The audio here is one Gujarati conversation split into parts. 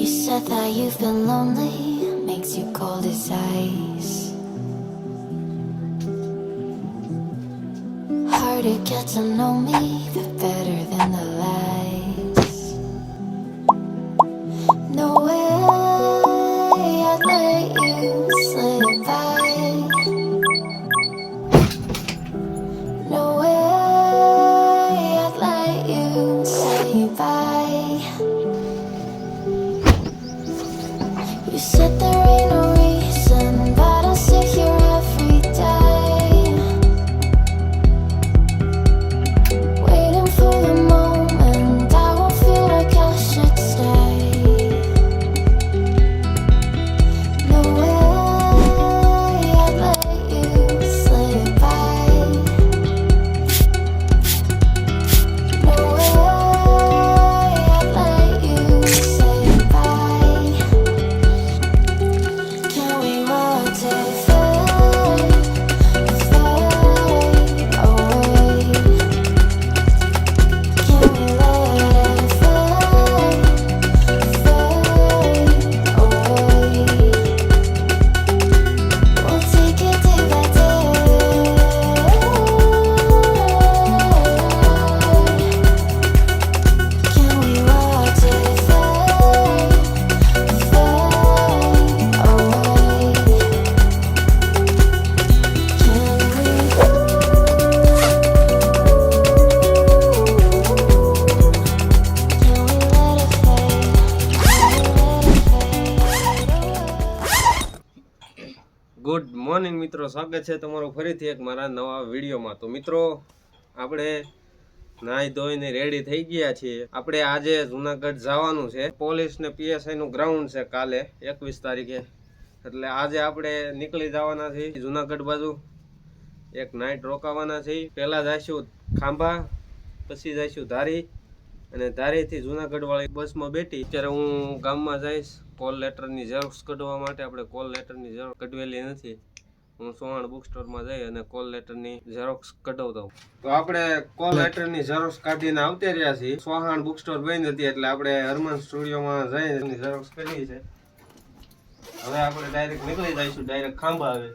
You said that you've been lonely, makes you cold as ice. Hard to get to know me, but better than the lies. No way I'd let you slip by. No way I'd let you say bye. You said there ain't no reason, but I'll sit here every day, waiting for the moment I won't feel like I should stay. No way I'd let you slip by. No way I'd let you say bye. Can we watch it fade, fade away? Can we let it fade, fade away? We'll take it day by day. Can we watch it fade, fade away? Good morning મિત્રો, સ્વાગત છે તમારું ફરીથી એક મારા નવા વિડીયોમાં. તો મિત્રો, આપણે નાહી ધોઈને રેડી થઈ ગયા છીએ. આપણે આજે જુનાગઢ જવાનું છે. પોલીસ ને પીએસઆઈ નું ગ્રાઉન્ડ છે કાલે 21 તારીખે. એટલે આજે આપણે નીકળી જવાના છીએ જુનાગઢ બાજુ. એક નાઇટ રોકાવાના છીએ. પહેલા જઈશું ખાંભા, પછી જઈશું ધારી, અને ધારીથી જુનાગઢ વાળી બસમાં બેઠી. અત્યારે હું ગામમાં જઈશ કોલ લેટરની ઝેરોક્સ કઢવા માટે. આપણે કોલ લેટરની ઝેરોક્સ કઢવેલી નથી. હું સોહાણ બુક સ્ટોરમાં જઈ અને કોલ લેટરની ઝેરોક્સ કઢાવતો. તો આપણે કોલ લેટરની ઝેરોક્સ કાઢીને આવતે રહ્યા છીએ. સોહાણ બુક સ્ટોર બંધ હતી એટલે આપણે હરમન સ્ટુડિયોમાં જઈને ઝેરોક્સ કરી છે. હવે આપણે ડાયરેક્ટ નીકળી જઈશું, ડાયરેક્ટ ખાંભા આવે.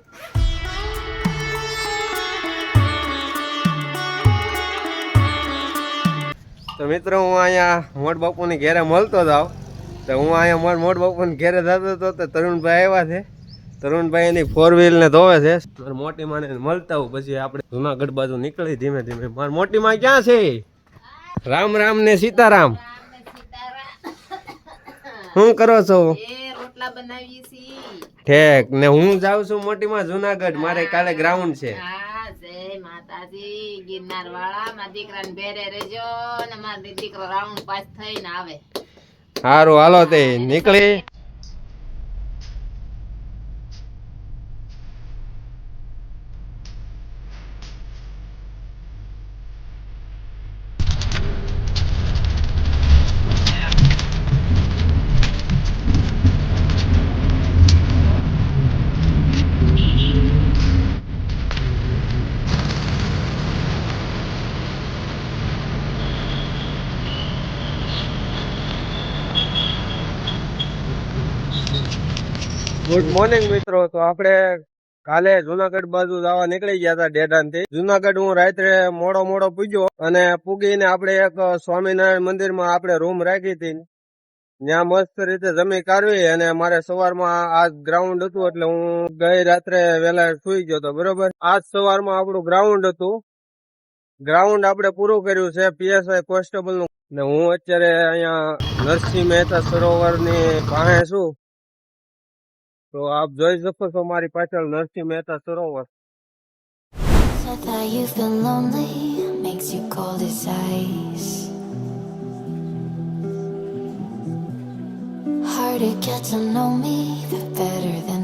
તો મિત્રો, હું અહીંયા મોટ બાપુની ઘેરે મળતો જાઉં. તો હું અહીંયા મોટ બાપુની ઘેરે જતો હતો તો તરુણભાઈ આવ્યા છે. તરુણભાઈ એની 4 વ્હીલ ને ધોવે છે. મારી મોટી માને મળતા હું પછી આપણે જુનાગઢ બાજુ નીકળી ધીમે ધીમે. મારી મોટી માં ક્યાં છે? રામ રામ ને સીતારામ. શું કરો છો? રોટલા બનાવીએ છીએ. ઠેક ને હું જાઉં છું મોટી માં જુનાગઢ. મારે કાલે ગ્રાઉન્ડ છે. માતાજી ગિરનાર વાળા મારા દીકરાને ભેરે રહેજો ને મારા દીકરો રાઉન્ડ પાસ થઈને આવે. સારું, હાલો તે નીકળી. ગુડ મોર્નિંગ મિત્રો. તો આપણે કાલે જુનાગઢ બાજુ જવા નીકળી ગયા હતા ડેડાનથી. જુનાગઢ હું રાત્રે મોડો પૂગ્યો અને પૂગીને આપણે એક સ્વામિનારાયણ મંદિરમાં આપણે રૂમ રાખી હતી. ત્યાં મસ્ત રીતે જમી કાઢવી અને મારે સવારમાં આ ગ્રાઉન્ડ હતું એટલે હું ગઈ રાત્રે વહેલા સુઈ ગયો હતો. બરોબર, આજ સવારમાં આપણું ગ્રાઉન્ડ હતું. ગ્રાઉન્ડ આપણે પૂરું કર્યું છે પીએસઆઈ કોન્સ્ટેબલ નું. ને હું અત્યારે અહીંયા નરસિંહ મહેતા સરોવરની પાસે છું. તો આપ જોઈ શકો છો મારી પાછળ નરસિંહ મહેતા સરોવર. Said that you've been lonely, makes you cold as ice. Hard to get to know me, but better than